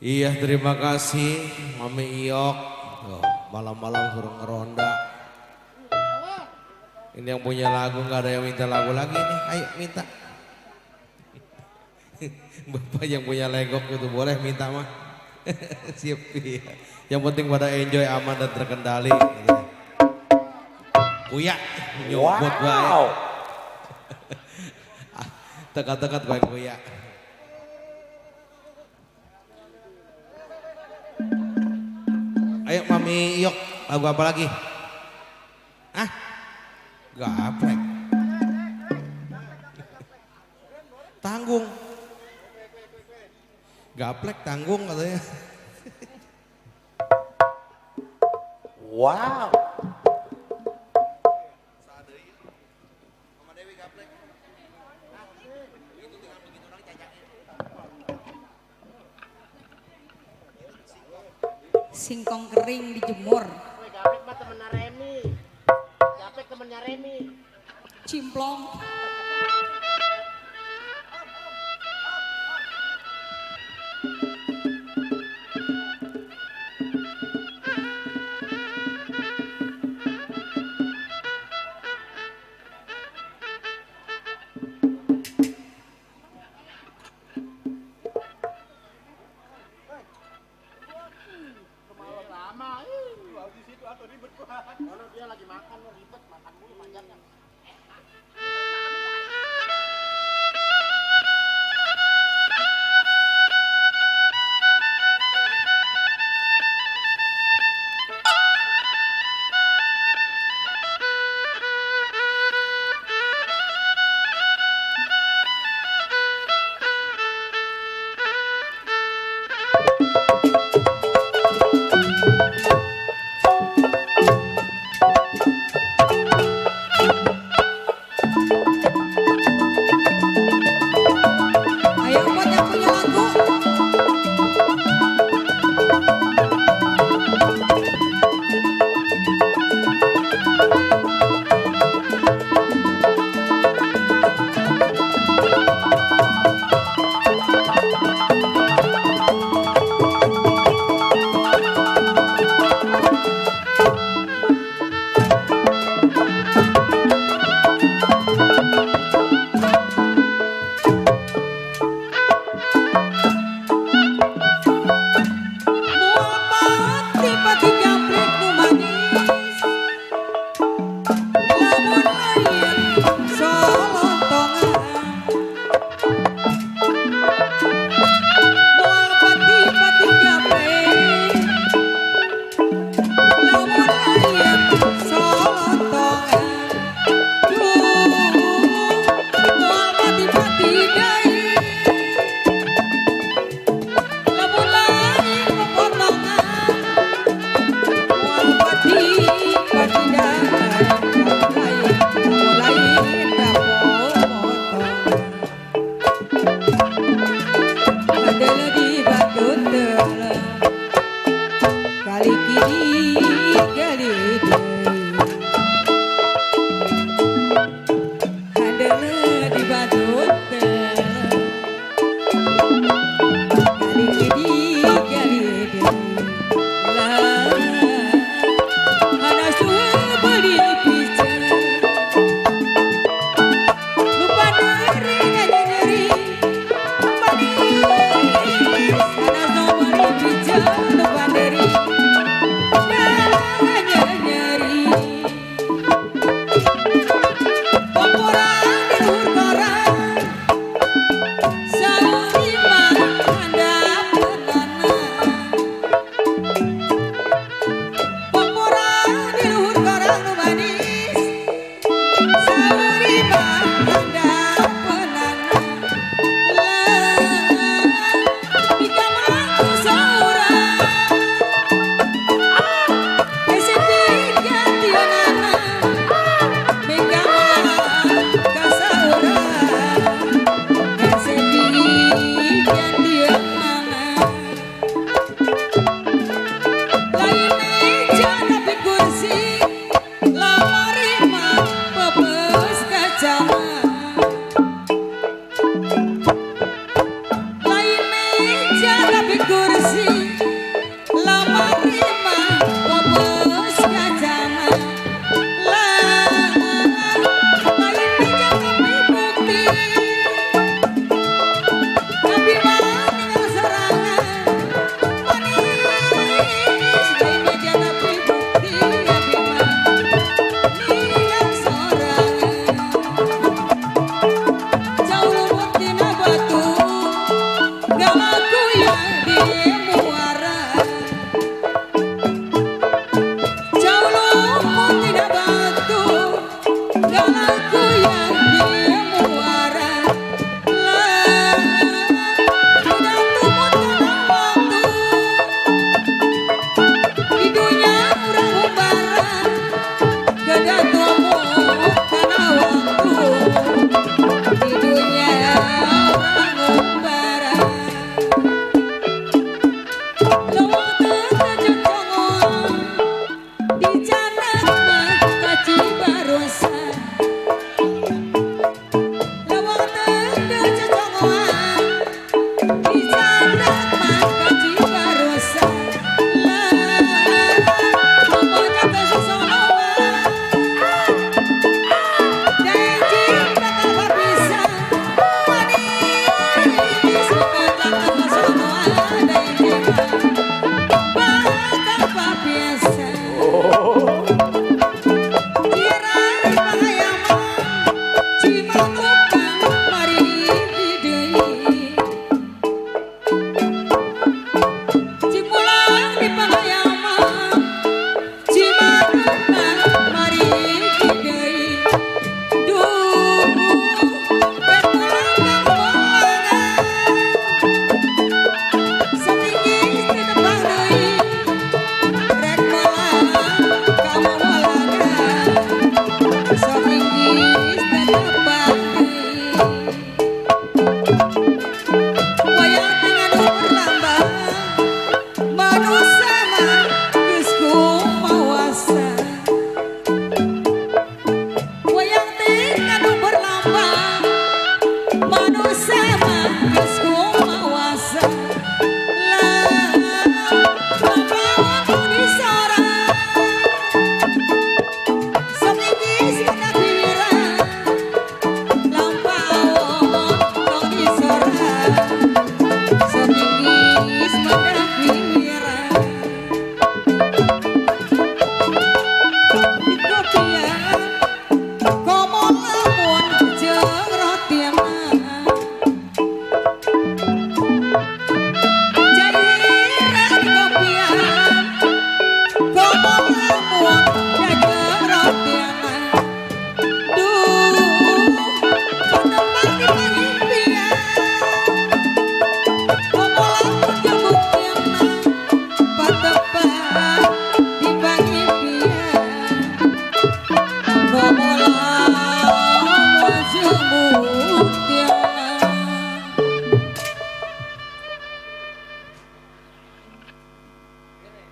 Iya, terima kasih Mami Iyok. Malam-malam suruh ngeronda. Ini yang punya lagu, nggak ada yang minta lagu lagi nih. Ayo minta. Bapak yang punya legok itu boleh minta mah. Siap ya. Yang penting pada enjoy, aman dan terkendali. Kuya, nyumput baik. Tekat-tekat baik kuya. Ayo Mami Iyok, lagu apa lagi? Ah, gaplek. Tanggung. Gaplek tanggung katanya. Wow. Singkong kering dijemur. Gapek mah temennya Remi. Gapek temennya Remi. Cimplong. Kalau dia lagi makan ribet, makan mulu panjangnya.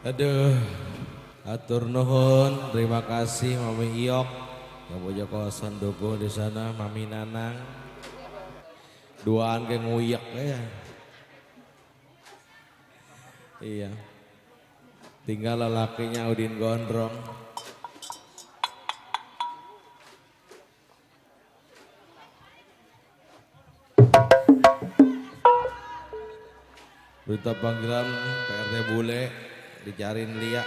Aduh, atur nuhun, terima kasih Mami Iyok yang punya kosan dukuh di sana, Mami Nanang. Duaan kayak nguyak ya. Iya. Tinggal lelakinya Udin Gondrong. Berita panggilan PRT Bule dicariin Lia.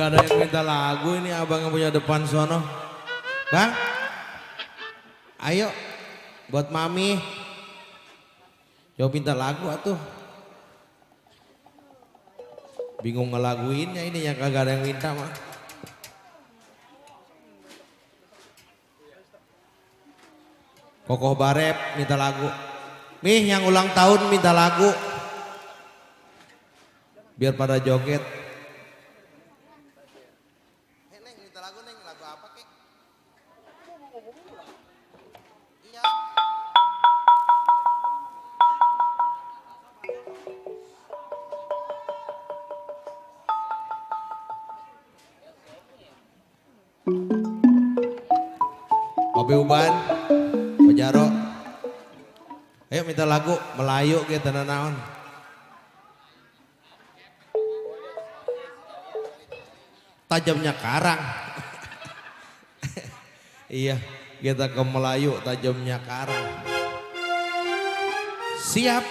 Gak ada yang minta lagu ini abang yang punya depan sono. Bang, ayo buat mami. Coba minta lagu atuh. Bingung ngelaguinnya ini yang kagak ada yang minta mah. Kokoh Barep minta lagu. Mih yang ulang tahun minta lagu. Biar pada joget. Neng minta lagu neng, lagu apa kek? Iya. Kopi Uban, Pejaro. Ayo minta lagu Melayu gitu naon. Tajamnya karang. Iya, kita ke Melayu tajamnya karang. Siap.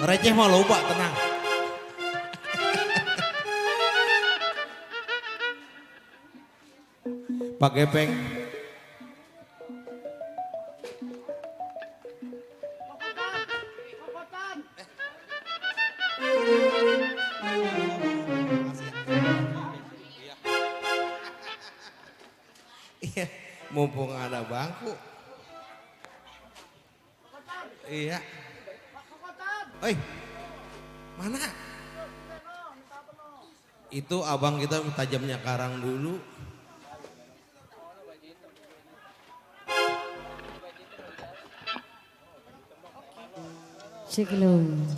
Receh mah loba, tenang. Pak Gepeng. Iya, mumpung ada bangku. Iya. Oi, mana? Itu abang kita tajamnya karang dulu. Ciklung.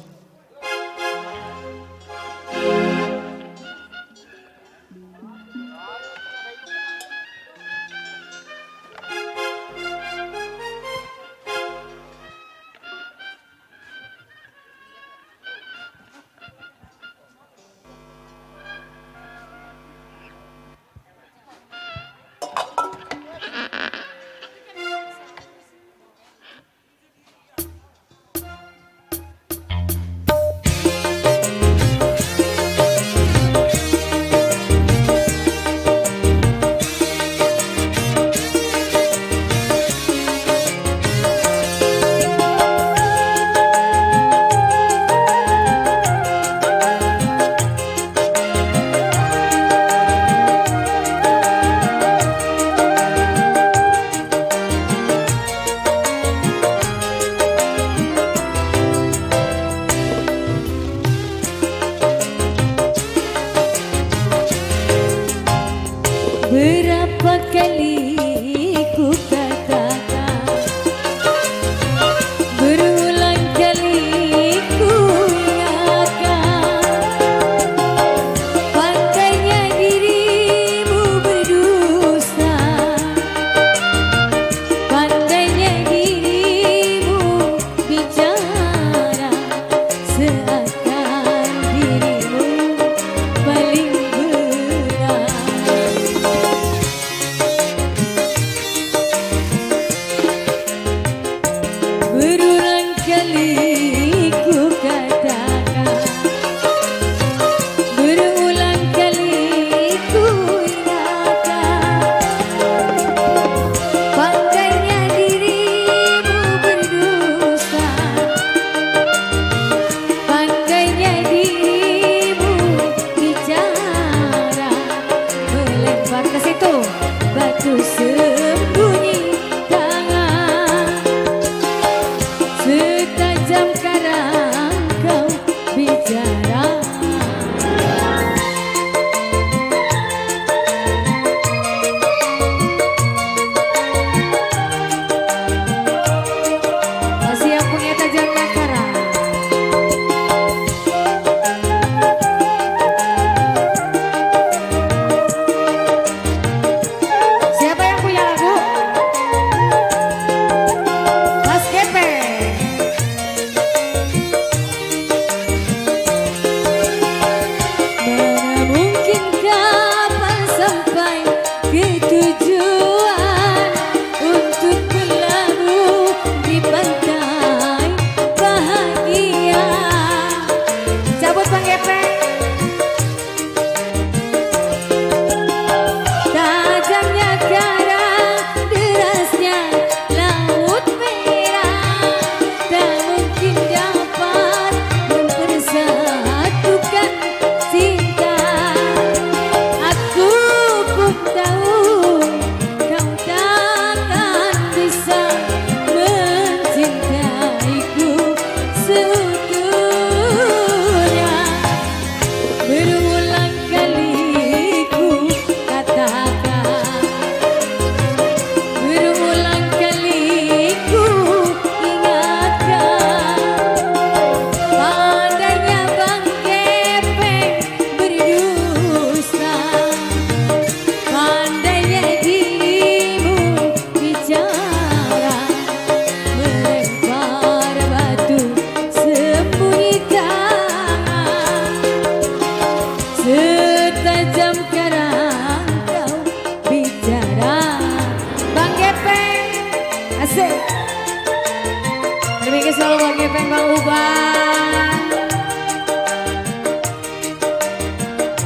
lagi selalu bagi Bang Uban.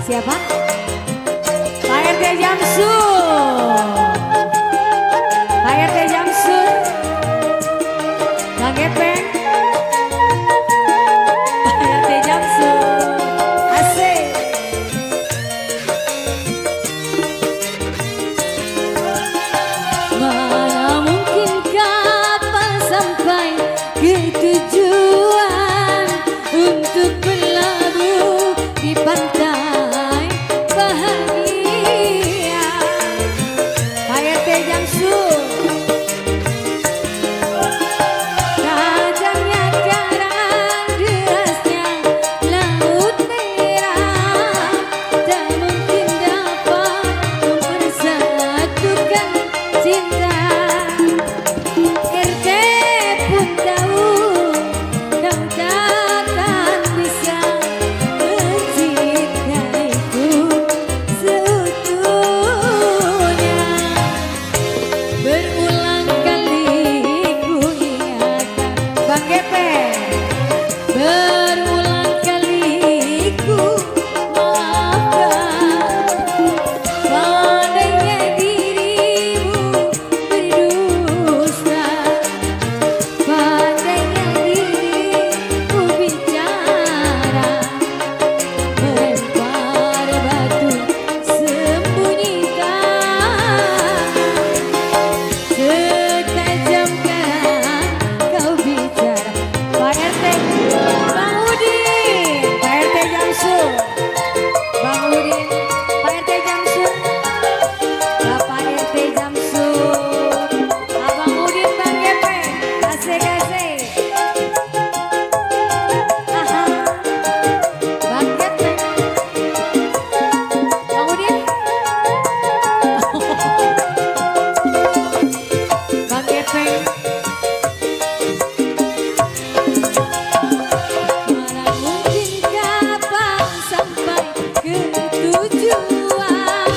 Siapa? Pak RT Jamsul. Pak RT Jamsul. Bang Gepeng. Pak RT Jamsul. Asik. Mana mungkin kapal sampai ke tujuan untuk berlabuh di pantai bahagia. Pak RT Jamsul. Tajamnya karang, derasnya laut merah, tak mungkin dapat mempersatukan cinta. RT pun tahu kau takkan bisa mencintaiku seutuhnya. Berulang kali ku ingatkan Bang Gepeng, berulang kali ku maafkan. Pandainya dirimu berdusta, pandainya dirimu bicara, melempar batu sembunyikan. Setajam karang kau bicara. Pak RT, Bang Udin, Pak RT Jamsul, Bang Udin, Pak RT Jamsul, Bapak RT Jamsul, Abang Udin, Bang Gepeng, asik-asik. Aha, Bang Gepeng, Bang Udin, Bang Gepeng. Mana mungkin kapal sampai ke tujuan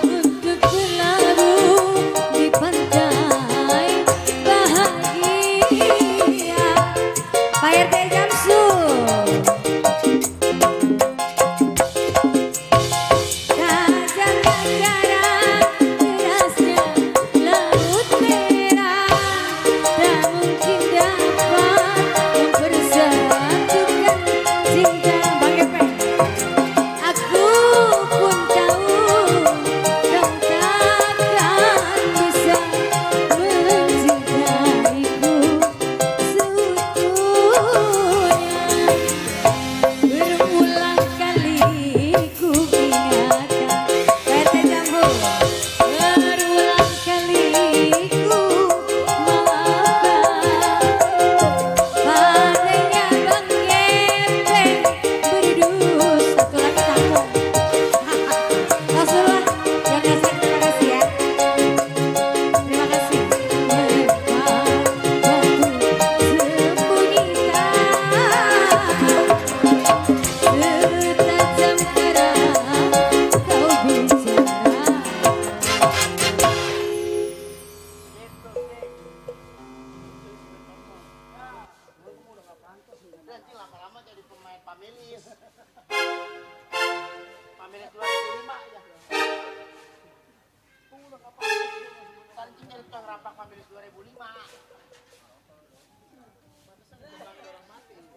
untuk berlabuh di pantai bahagia. Pak RT Jamsul. Tajamnya karang, derasnya laut merah, tak mungkin dapat mempersatukan cinta. Bang Gepeng. Aku pun tahu kau takkan bisa mencintaiku seutuhnya. Berulang kali ku ingatkan PT Jambu, berulang kali ku maafkan. Pandainya Bang Gepeng berdusta. Satu lagi sambung. Rasulullah yang ngasih, terima kasih ya. Terima kasih. Melempar batu sembunyikan. Setajam karang kau bicara. Nanti lama-lama jadi pemain Pamelis. Pamelis 2005 ya. Tadi nyari tukang rampak Pamelis 2005.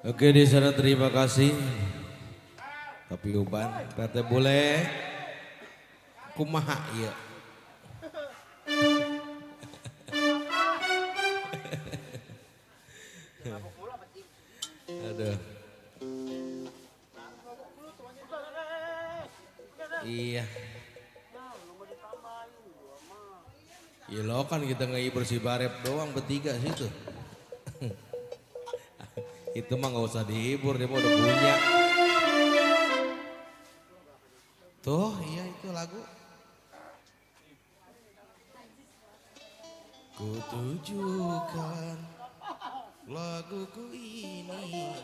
Oke di sana terima kasih. Tapi Uban, PT boleh kumaha ya. Aduh. Iya. Iya lo kan kita ngehibur si Barep doang bertiga situ. Itu mah nggak usah dihibur, dia mah udah punya. Tuh, iya itu lagu. Kutujukan laguku ini.